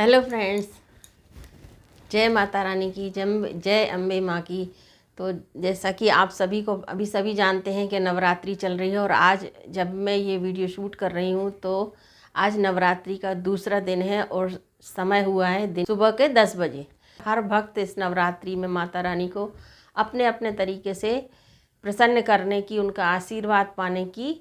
Hello friends, जय माता रानी की, जय अम्बे माँ की। तो जैसा कि आप सभी को अभी सभी जानते हैं कि नवरात्रि चल रही है और आज जब मैं ये वीडियो शूट कर रही हूँ तो आज नवरात्रि का दूसरा दिन है और समय हुआ है दिन सुबह के 10 बजे। हर भक्त इस नवरात्रि में माता रानी को अपने अपने तरीके से प्रसन्न करने की, उनका आशीर्वाद पाने की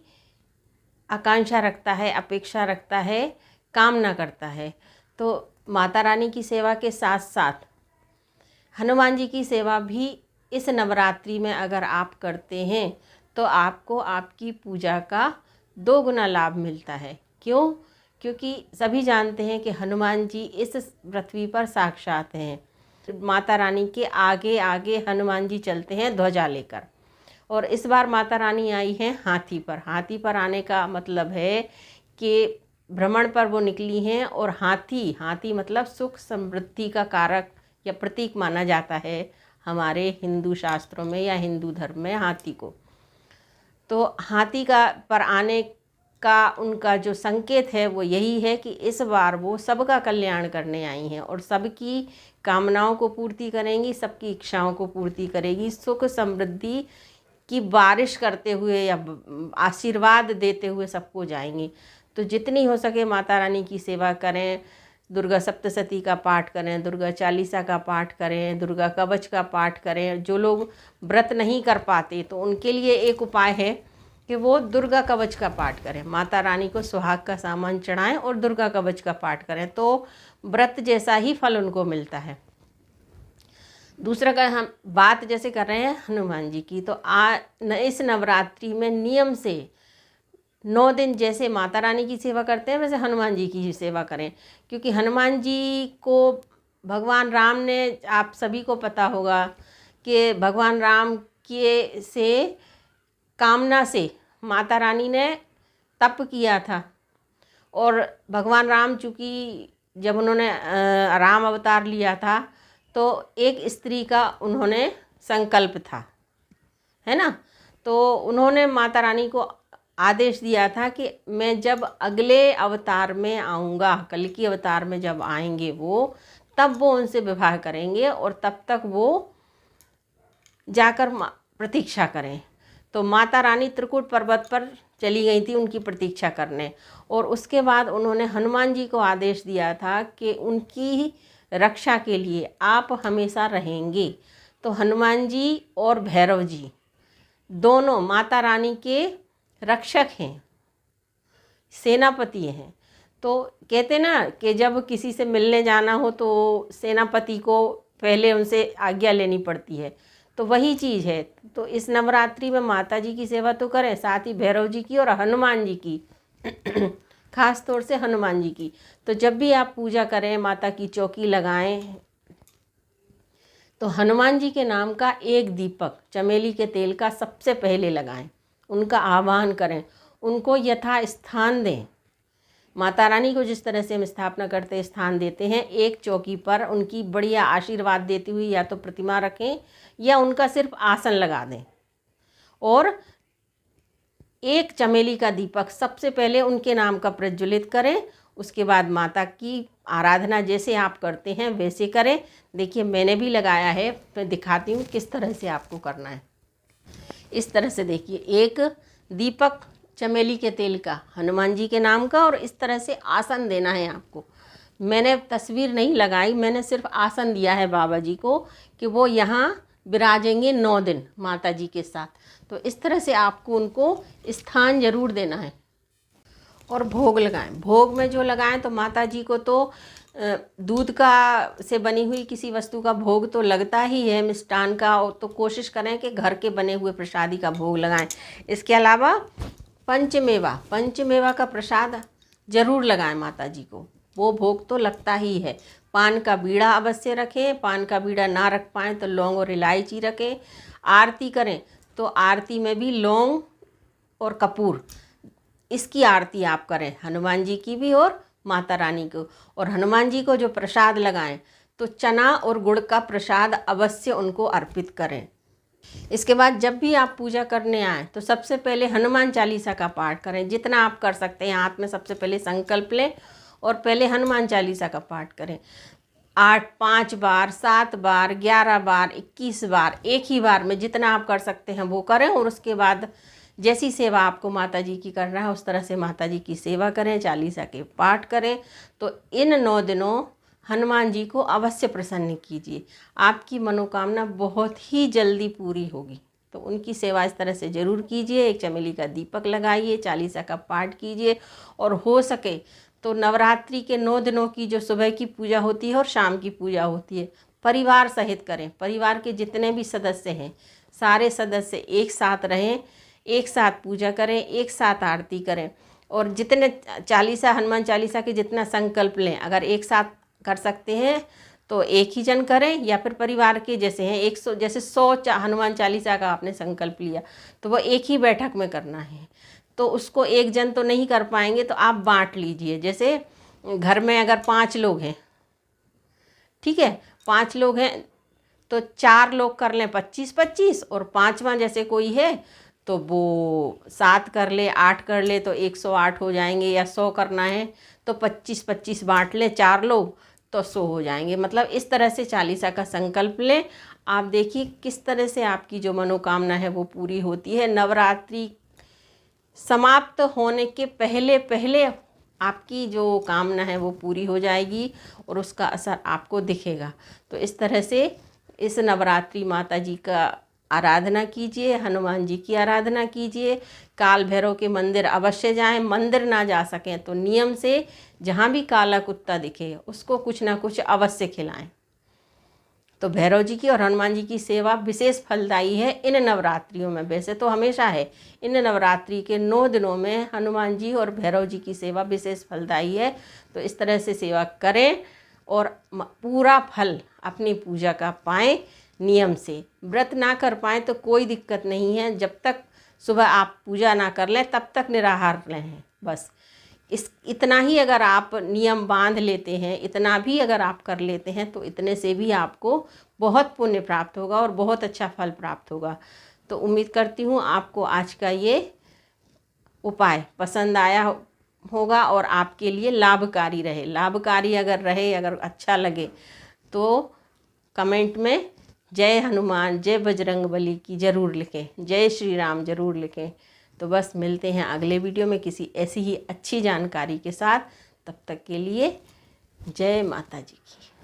आकांक्षा रखता है, अपेक्षा रखता है, कामना करता है। तो माता रानी की सेवा के साथ साथ हनुमान जी की सेवा भी इस नवरात्रि में अगर आप करते हैं तो आपको आपकी पूजा का 2 गुना लाभ मिलता है। क्यों? क्योंकि सभी जानते हैं कि हनुमान जी इस पृथ्वी पर साक्षात हैं। माता रानी के आगे आगे हनुमान जी चलते हैं ध्वजा लेकर। और इस बार माता रानी आई हैं हाथी पर। हाथी पर आने का मतलब है कि भ्रमण पर वो निकली हैं और हाथी मतलब सुख समृद्धि का कारक या प्रतीक माना जाता है हमारे हिंदू शास्त्रों में या हिंदू धर्म में हाथी को। तो हाथी का पर आने का उनका जो संकेत है वो यही है कि इस बार वो सबका कल्याण करने आई हैं और सबकी कामनाओं को पूर्ति करेंगी, सबकी इच्छाओं को पूर्ति करेगी, सुख समृद्धि की बारिश करते हुए या आशीर्वाद देते हुए सबको जाएंगी। तो जितनी हो सके माता रानी की सेवा करें, दुर्गा सप्तशती का पाठ करें, दुर्गा चालीसा का पाठ करें, दुर्गा कवच का पाठ करें। जो लोग व्रत नहीं कर पाते तो उनके लिए एक उपाय है कि वो दुर्गा कवच का पाठ करें, माता रानी को सुहाग का सामान चढ़ाएं और दुर्गा कवच का पाठ करें, तो व्रत जैसा ही फल उनको मिलता है। दूसरा का हम बात जैसे कर रहे हैं हनुमान जी की, तो इस नवरात्रि में नियम से 9 दिन जैसे माता रानी की सेवा करते हैं वैसे हनुमान जी की सेवा करें। क्योंकि हनुमान जी को भगवान राम ने, आप सभी को पता होगा कि भगवान राम के से कामना से माता रानी ने तप किया था। और भगवान राम चूँकि जब उन्होंने राम अवतार लिया था तो एक स्त्री का उन्होंने संकल्प था, है ना। तो उन्होंने माता रानी को आदेश दिया था कि मैं जब अगले अवतार में आऊँगा, कल्कि अवतार में जब आएंगे वो, तब वो उनसे विवाह करेंगे और तब तक वो जाकर प्रतीक्षा करें। तो माता रानी त्रिकूट पर्वत पर चली गई थी उनकी प्रतीक्षा करने। और उसके बाद उन्होंने हनुमान जी को आदेश दिया था कि उनकी रक्षा के लिए आप हमेशा रहेंगे। तो हनुमान जी और भैरव जी दोनों माता रानी के रक्षक हैं, सेनापति हैं। तो कहते ना कि जब किसी से मिलने जाना हो तो सेनापति को पहले उनसे आज्ञा लेनी पड़ती है, तो वही चीज़ है। तो इस नवरात्रि में माता जी की सेवा तो करें, साथ ही भैरव जी की और हनुमान जी की खास तौर से हनुमान जी की। तो जब भी आप पूजा करें, माता की चौकी लगाएं, तो हनुमान जी के नाम का एक दीपक चमेली के तेल का सबसे पहले लगाएं, उनका आह्वान करें, उनको यथा स्थान दें। माता रानी को जिस तरह से हम स्थापना करते स्थान देते हैं, एक चौकी पर उनकी बढ़िया आशीर्वाद देती हुई या तो प्रतिमा रखें या उनका सिर्फ आसन लगा दें और एक चमेली का दीपक सबसे पहले उनके नाम का प्रज्वलित करें। उसके बाद माता की आराधना जैसे आप करते हैं वैसे करें। देखिए मैंने भी लगाया है, मैं दिखाती हूँ किस तरह से आपको करना है। इस तरह से देखिए, एक दीपक चमेली के तेल का हनुमान जी के नाम का और इस तरह से आसन देना है आपको। मैंने तस्वीर नहीं लगाई, मैंने सिर्फ आसन दिया है बाबा जी को कि वो यहाँ विराजेंगे 9 दिन माता जी के साथ। तो इस तरह से आपको उनको स्थान जरूर देना है। और भोग लगाएं। भोग में जो लगाएं तो माता जी को तो दूध का से बनी हुई किसी वस्तु का भोग तो लगता ही है, मिष्टान का, तो कोशिश करें कि घर के बने हुए प्रसादी का भोग लगाएं। इसके अलावा पंचमेवा का प्रसाद जरूर लगाएं माता जी को, वो भोग तो लगता ही है। पान का बीड़ा अवश्य रखें, पान का बीड़ा ना रख पाएँ तो लौंग और इलायची रखें। आरती करें तो आरती में भी लौंग और कपूर, इसकी आरती आप करें, हनुमान जी की भी और माता रानी को। और हनुमान जी को जो प्रसाद लगाएं तो चना और गुड़ का प्रसाद अवश्य उनको अर्पित करें। इसके बाद जब भी आप पूजा करने आएँ तो सबसे पहले हनुमान चालीसा का पाठ करें, जितना आप कर सकते हैं। हाथ में सबसे पहले संकल्प लें और पहले हनुमान चालीसा का पाठ करें। 5 बार, 7 बार, 11 बार, 21 बार, एक ही बार में जितना आप कर सकते हैं वो करें। और उसके बाद जैसी सेवा आपको माता जी की करना है उस तरह से माता जी की सेवा करें, चालीसा के पाठ करें। तो इन 9 दिनों हनुमान जी को अवश्य प्रसन्न कीजिए, आपकी मनोकामना बहुत ही जल्दी पूरी होगी। तो उनकी सेवा इस तरह से ज़रूर कीजिए। एक चमेली का दीपक लगाइए, चालीसा का पाठ कीजिए, और हो सके तो नवरात्रि के 9 दिनों की जो सुबह की पूजा होती है और शाम की पूजा होती है, परिवार सहित करें। परिवार के जितने भी सदस्य हैं सारे सदस्य एक साथ रहें, एक साथ पूजा करें, एक साथ आरती करें। और जितने चालीसा, हनुमान चालीसा के जितना संकल्प लें, अगर एक साथ कर सकते हैं तो एक ही जन करें, या फिर परिवार के जैसे हैं 100, जैसे 100 हनुमान चालीसा का आपने संकल्प लिया तो वो एक ही बैठक में करना है। तो उसको एक जन तो नहीं कर पाएंगे तो आप बांट लीजिए। जैसे घर में अगर 5 लोग हैं, ठीक है, 5 लोग हैं तो 4 लोग कर लें 25-25, और 5वां जैसे कोई है तो वो 7 कर ले, 8 कर ले तो 108 हो जाएंगे। या 100 करना है तो 25-25 बांट लें, 4 लोग तो 100 हो जाएंगे। मतलब इस तरह से चालीसा का संकल्प लें। आप देखिए किस तरह से आपकी जो मनोकामना है वो पूरी होती है। नवरात्रि समाप्त होने के पहले पहले आपकी जो कामना है वो पूरी हो जाएगी और उसका असर आपको दिखेगा। तो इस तरह से इस नवरात्रि माता जी का आराधना कीजिए, हनुमान जी की आराधना कीजिए। काल भैरव के मंदिर अवश्य जाएं। मंदिर ना जा सकें तो नियम से जहाँ भी काला कुत्ता दिखे उसको कुछ ना कुछ अवश्य खिलाएं। तो भैरव जी की और हनुमान जी की सेवा विशेष फलदायी है इन नवरात्रियों में। वैसे तो हमेशा है, इन नवरात्रि के 9 दिनों में हनुमान जी और भैरव जी की सेवा विशेष फलदायी है। तो इस तरह से सेवा करें और पूरा फल अपनी पूजा का पाएं। नियम से व्रत ना कर पाएँ तो कोई दिक्कत नहीं है, जब तक सुबह आप पूजा ना कर लें तब तक निराहार रहें। बस इतना ही अगर आप नियम बांध लेते हैं, इतना भी अगर आप कर लेते हैं तो इतने से भी आपको बहुत पुण्य प्राप्त होगा और बहुत अच्छा फल प्राप्त होगा। तो उम्मीद करती हूँ आपको आज का ये उपाय पसंद आया होगा और आपके लिए लाभकारी रहे। लाभकारी अगर रहे, अगर अच्छा लगे तो कमेंट में जय हनुमान, जय बजरंगबली की ज़रूर लिखें, जय श्री राम ज़रूर लिखें। तो बस मिलते हैं अगले वीडियो में किसी ऐसी ही अच्छी जानकारी के साथ। तब तक के लिए जय माता जी की।